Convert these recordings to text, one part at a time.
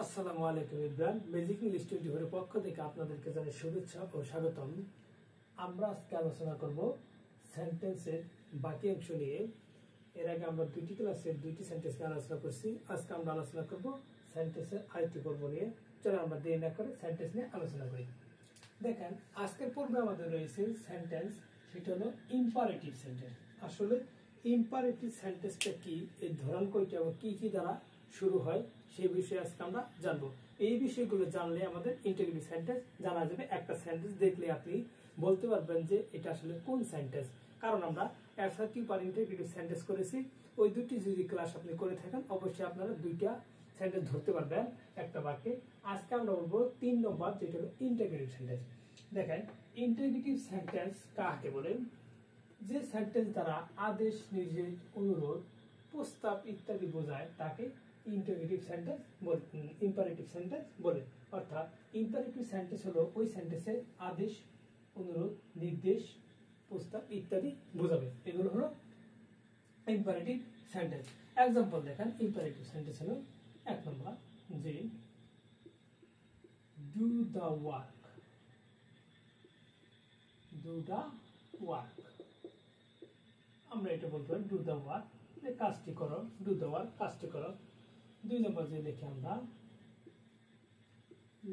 আসসালামু আলাইকুম Ibran magic English 24 এর পক্ষ থেকে আপনাদেরকে জানাই শুভেচ্ছা ও স্বাগতম। আমরা আজকে আলোচনা করব সেন্টেন্সের বাকি অংশ নিয়ে। এর আগে আমরা দুইটি ক্লাসের দুইটি সেন্টেন্স নিয়ে আলোচনা করছি। আজকে আমরা আলোচনা করব সেন্টেন্সের আরেকটি পর্ব নিয়ে। চলো আমরা দেরি না করে সেন্টেন্স নিয়ে আলোচনা করি। দেখেন, আজকের পর্বে আমাদের রয়েছে সেন্টেন্স, সেটা হলো ইম্পারেটিভ সেন্টেন্স। আসলে ইম্পারেটিভ সেন্টেন্সটা কি, এর ধরন কয়টা এবং কি কি দ্বারা শুরু হয় সেই বিষয়ে আজকে আমরা জানবো। এই বিষয়গুলো জানলে আমাদের ইন্টিগ্রেটিভ সেন্টেন্স জানা যাবে। একটা সেন্টেন্স দেখলে আপনি বলতে পারবেন যে এটা আসলে কোন সেন্টেন্স, কারণ আমরা অ্যাসার্টিভ আর ইন্টিগ্রেটিভ সেন্টেন্স করেছি। ওই দুটি যদি ক্লাস আপনি করে থাকেন অবশ্যই আপনারা দুইটা সেন্টেন্স ধরতে পারবেন একটা বাক্যে। আজকে আমরা বলবো 3 নম্বর, যেটা হলো ইন্টিগ্রেটিভ সেন্টেন্স। দেখেন, ইন্টিগ্রেটিভ সেন্টেন্স কাকে বলে? যে সেন্টেন্স দ্বারা আদেশ, নির্দেশ, অনুরোধ, প্রস্তাব ইত্যাদি বোঝায় তাকে ইন্টিগ্রেটিভ সেন্টেন্স বলে, ইম্পারেটিভ সেন্টেন্স বলে। অর্থাৎ ইম্পারেটিভ সেন্টেন্স হলো ওই সেন্টেন্সে আদেশ, অনুরোধ, নির্দেশ, প্রস্তাব ইত্যাদি বোঝাবে। এগুলো হলো ইম্পারেটিভ সেন্টেন্স। এক্সাম্পল দেখেন, ইম্পারেটিভ সেন্টেন্স হলো 1 নম্বর, যে do the work. Do the work, আমরা এটা বলতে পারি ডু দ্য ওয়ার্ক, কাজটি করো। ডু দ্য ওয়ার্ক, কাজটি করো। 2 নম্বর যে দেখি আমরা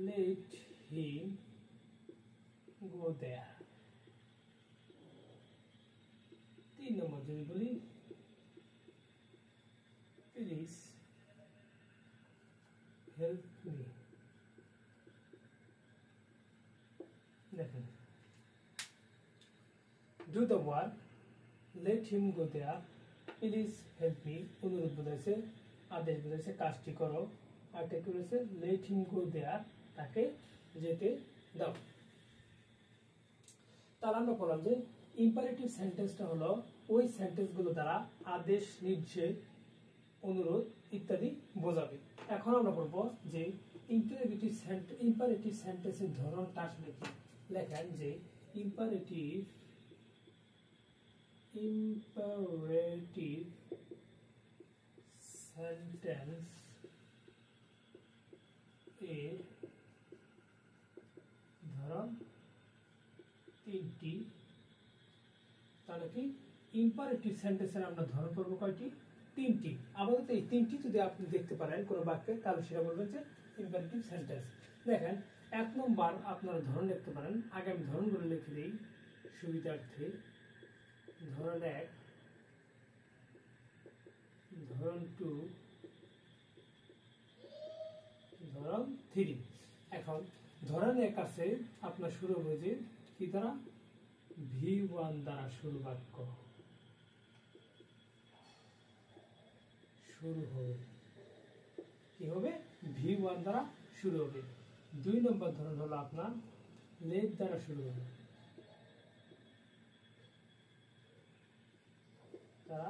লেট হিম গো দেয়ার। 3 নম্বর যদি বলি প্লিজ হেল্প মি। দেখেন, do the work, let him go there, please help me অনুরোধ বোঝাইছে, আদেশ বোঝাইছে, কাজটি করো। আর কি বলেছে? লেট হিম গো দেয়ার, তাকে যেতে দাও। তার আমরা বললাম যে ইম্পারেটিভ সেন্টেন্সটা হলো ওই সেন্টেন্সগুলো দ্বারা আদেশ, নির্দেশ, অনুরোধ ইত্যাদি বোঝাবে। এখন আমরা বলবো যে ইম্পারেটিভ সেন্টেন্সের ধরনটা আসলে কি। লেখেন যে ইম্পারেটিভ সেন্টেন্স এর ধরন 3টি। তাহলে কি ইম্পারেটিভ সেন্টেন্সের আমরা ধরন করবো কয়টি? 3টি। আপাতত এই 3টি যদি আপনি দেখতে পারেন কোনো বাক্যে, তাহলে সেটা বলবেন যে ইম্পারেটিভ সেন্টেন্স। দেখেন, 1 নম্বর আপনারা ধরন লিখতে পারেন। আগে আমি ধরনগুলো লিখে দিই সুবিধার্থে। ধরন 1, ধরন 2, ধরন 3। এখন ধরন 1 আছে আপনার শুরু হবে যে কি দ্বারা? V1 দ্বারা শুরু বাক্য শুরু হবে। কি হবে? V1 দ্বারা শুরু হবে। 2 নম্বর ধরন হলো আপনার লেট দ্বারা শুরু হবে, দ্বারা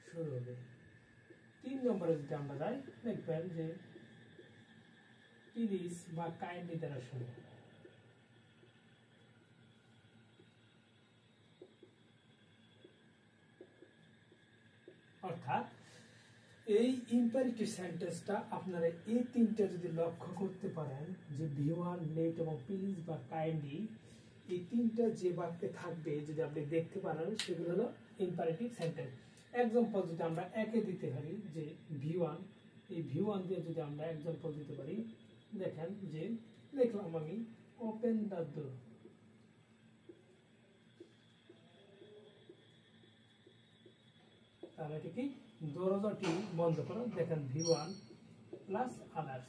শুরু হবে। 3 নম্বরে যদি আমরা যাই, দেখবেন যে প্লিজ বা কাইন্ডলি দ্বারা শুরু। অর্থাৎ এই ইম্পারেটিভ সেন্টেন্সটা আপনারা এই 3টা যদি লক্ষ্য করতে পারেন, যে V1, লেট এবং প্লিজ বা কাইন্ডলি, এই 3টা যে বাক্যে থাকবে যদি আপনি দেখতে পারেন, সেগুলো হলো ইম্পারেটিভ সেন্টেন্স। এক্সাম্পল যদি আমরা একে দিতে পারি যে V1, এই V1 দিয়ে যদি আমরা এক্সাম্পল দিতে পারি, দেখেন যে লিখলাম আমি ওপেন দ্য ডোর। তাহলে এটা কি? দরজাটি বন্ধ করো। দেখেন V1 প্লাস আদার্স।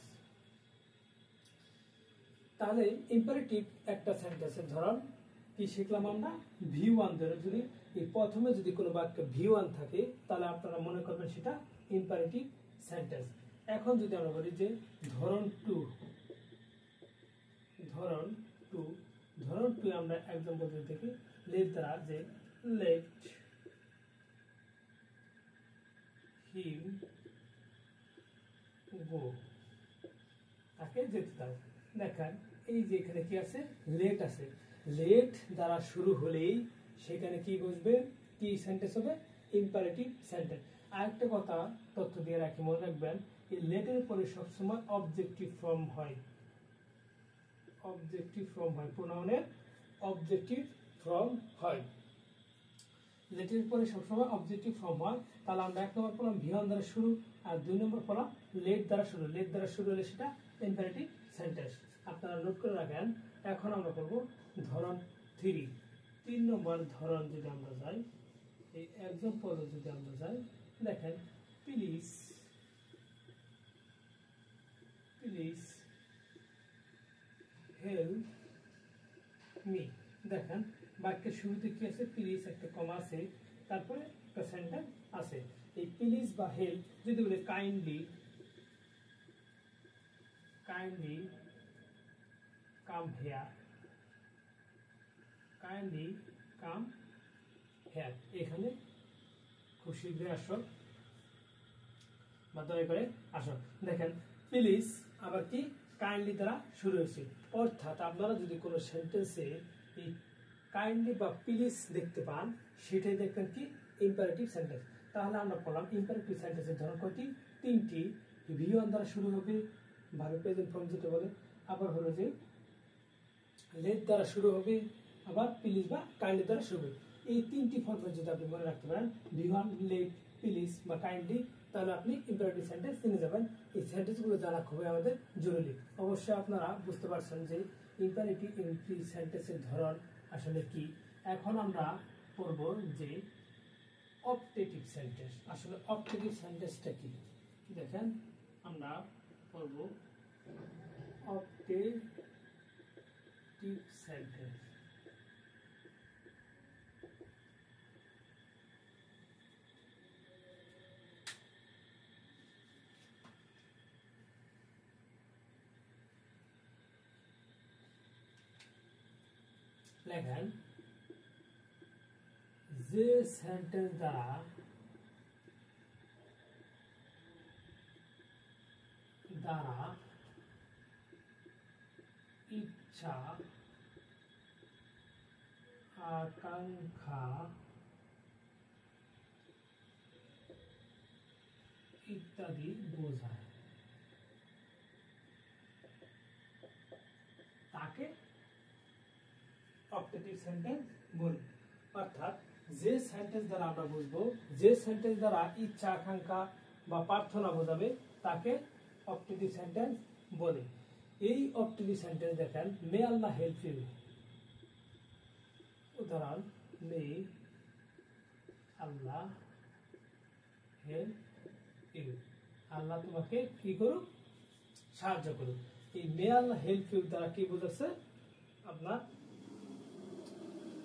তাহলে ইম্পারেটিভ একটা সেন্টেন্সের ধরন কি শিখলাম আমরা? V1 ধরে যদি এই প্রথমে যদি কোনো বাক্য V1 থাকে, তাহলে আপনারা মনে করবেন সেটা ইম্পারেটিভ সেন্টেন্স। এখন যদি আমরা বলি যে ধরন 2, ধরন 2, ধরন 2 আমরা এক্সাম্পল যদি দেখি লেট দ্বারা, যে লেট হিম গো, তাকে যেতে দাও। দেখেন এই যে এখানে কি আছে? লেট আছে। লেট দ্বারা শুরু হলেই সেখানে কি বসবে? কি সেন্টেন্স হবে? Imperative sentence. আরেকটা কথা তথ্য দিয়ে রাখি, মনে রাখবেন এই লেটের পরে সবসময় অবজেক্টিভ ফর্ম হয়, অবজেক্টিভ ফর্ম হয়, প্রোনাউনের অবজেক্টিভ ফর্ম হয়, লেটের পরে সবসময় অবজেক্টিভ ফর্ম হয়। তাহলে আমরা 1 নম্বর পড়লাম V1 দ্বারা শুরু, আর 2 নম্বর পড়লাম লেট দ্বারা শুরু। লেট দ্বারা শুরু হলে সেটা ইম্পারেটিভ সেন্টেন্স। আপনারা নোট করে রাখেন। এখন আমরা করব ধরন 3। 3 নম্বর ধরন যদি আমরা যাই, এই এক্সাম্পল যদি আমরা যাই, দেখেন প্লিজ, প্লিজ হেল্প মি। দেখেন বাক্যের শুরুতে কি আছে, প্লিজ একটা কমা আছে, তারপরে একটা সেন্টেন্স আছে। এই প্লিজ বা হেল্প যদি বলে kindly, kindly come here, kindly come here, এখানে খুব শীঘ্রই আসো বা দয়া করে আসো। দেখেন প্লিজ আবার কি কাইন্ডলি দ্বারা শুরু হয়েছে, অর্থাৎ আপনারা যদি কোনো সেন্টেন্সে এই কাইন্ডলি বা প্লিজ দেখতে পান, সেটাই দেখবেন কি ইম্পারেটিভ সেন্টেন্স। তাহলে আমরা বললাম ইম্পারেটিভ সেন্টেন্সের ধরন কয়টি? 3টি। V1 দ্বারা শুরু হবে, ভার্ব প্রেজেন্ট ফর্ম যেটা বলে। আবার হলো যে লেট দ্বারা শুরু হবে, আবার প্লিজ বা কাইন্ডলি দ্বারা শুরু হবে। এই 3টি ফর্মে যদি আপনি মনে রাখতে পারেন V1, লেট, প্লিজ বা কাইন্ডলি, তাহলে আপনি ইম্পারেটিভ সেন্টেন্স চিনে যাবেন। এই সেন্টেন্সগুলো জানা খুবই আমাদের জরুরি। অবশ্যই আপনারা বুঝতে পারছেন যে ইম্পারেটিভ সেন্টেন্সের ধরন আসলে কি। এখন আমরা পড়ব যে অপটেটিভ সেন্টেন্স। আসলে অপটেটিভ সেন্টেন্সটা কি, দেখেন আমরা পড়ব অপটেটিভ সেন্টেন্স। লেখেন যে সেন্টেন্স দ্বারা ইচ্ছা, আকাঙ্ক্ষা ইত্যাদি বোঝায়, তাকে অপটেটিভ সেন্টেন্স বলি। অর্থাৎ যে সেন্টেন্স দ্বারা আমরা বুঝবো, যে সেন্টেন্স দ্বারা ইচ্ছা, আকাঙ্ক্ষা বা প্রার্থনা বোঝাবে, তাকে অপটেটিভ সেন্টেন্স বলে। এই অপটেটিভ সেন্টেন্স দেখেন, মে আল্লাহ হেল্প ইউ। উদাহরণ, মে আল্লাহ হেল্প ইউ, আল্লাহ তোমাকে কি করুক, সাহায্য করুক। এই মে আল্লাহ হেল্প ইউ দ্বারা কি বোঝাচ্ছে, আপনার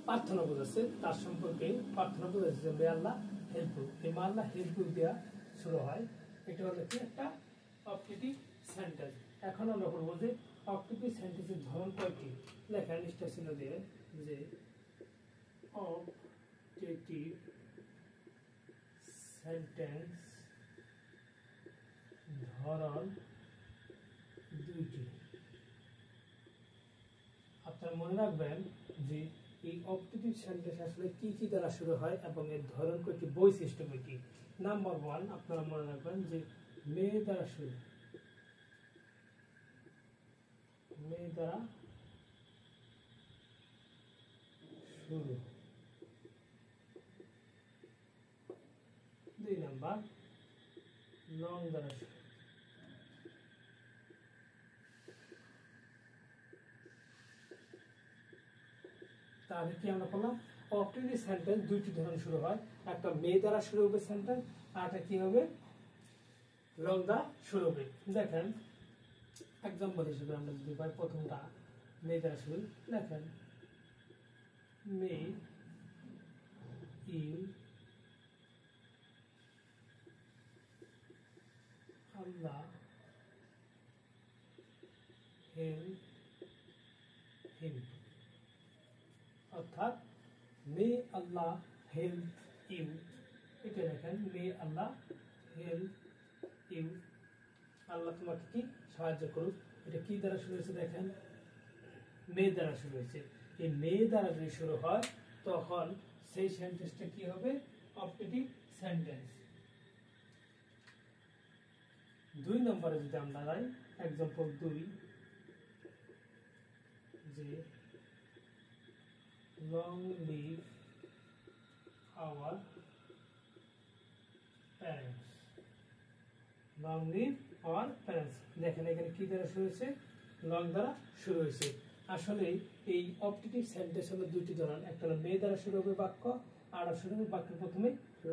প্রার্থনা বোঝাচ্ছে, তার সম্পর্কে প্রার্থনা বোঝাচ্ছে যে মে আল্লাহ হেল্প ইউ। এই মে আল্লাহ হেল্প ইউ দেওয়া শুরু হয়, এটা হলো কি একটা অপটেটিভ সেন্টেন্স। এখন আমরা বলবো যে অপটেটিভ সেন্টেন্সের ধরন কয়টি। লেখা লিস্টটা ছিল দিয়ে যে অপটেটিভ সেন্টেন্স ধরন 2টি। আপনারা মনে রাখবেন যে এই অপটেটিভ সেন্টেন্স আসলে কি কি দ্বারা শুরু হয় এবং এর ধরন কয়টি, বৈশিষ্ট্য কয়টি। নাম্বার 1 আপনারা মনে রাখবেন যে মে দ্বারা শুরু, মে দ্বারা শুরু। 2 নাম্বার লং দ্বারা শুরু। তাহলে কি আমরা বললাম অপটেটিভ সেন্টেন্স 2টি ধরনের শুরু হয়, একটা মে দ্বারা শুরু হবে সেন্টেন্স, আর একটা কি হবে লং দ্বারা শুরু হবে। দেখেন এক্সাম্পল হিসেবে আমরা যদি পাই, প্রথমটা মে দ্বারা শুরু, দেখেন may you Allah help him. অর্থাৎ মে আল্লাহ হেল্প ইউ, এটা দেখেন মে আল্লাহ হেল্প ইউ, আল্লাহ তোমাকে কি সাহায্য করুক। এটা কি দ্বারা শুরু হয়েছে, দেখেন মে দ্বারা শুরু হয়েছে। এই মে দ্বারা যদি শুরু হয়, তখন সেই সেন্টেন্সটা কি হবে, অপটেটিভ সেন্টেন্স। 2 নম্বরে যদি আমরা যাই, एग्जांपल 2 যে long live our parents, long live our parents। দেখেন এখানে কি দ্বারা শুরু হয়েছে, লং দ্বারা শুরু হয়েছে। আসলে এই অপটেটিভ সেন্টেন্স হলো দুটি ধরন, একটা হলো মে দ্বারা শুরু হবে বাক্য, আর শুরু হবে বাক্য প্রথমে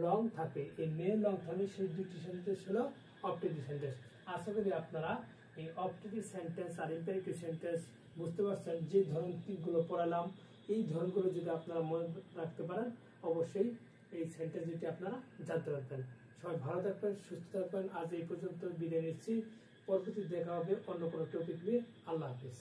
লং থাকে, এই মে লং থাকে, সেই দুটি সেন্টেন্স হলো অপটেটিভ সেন্টেন্স। আশা করি আপনারা এই অপটেটিভ সেন্টেন্স আর ইম্পারেটিভ সেন্টেন্স বুঝতে পারছেন। যে ধরনগুলো পড়ালাম এই ধরনগুলো যদি আপনারা মনে রাখতে পারেন, অবশ্যই এই সেন্টেন্স দুটি আপনারা জানতে পারবেন। সবাই ভালো থাকবেন, সুস্থ থাকবেন। আজ এই পর্যন্ত বিদায় নিচ্ছি, পরবর্তী দেখা হবে অন্য কোনো টপিক নিয়ে। আল্লাহ হাফিজ।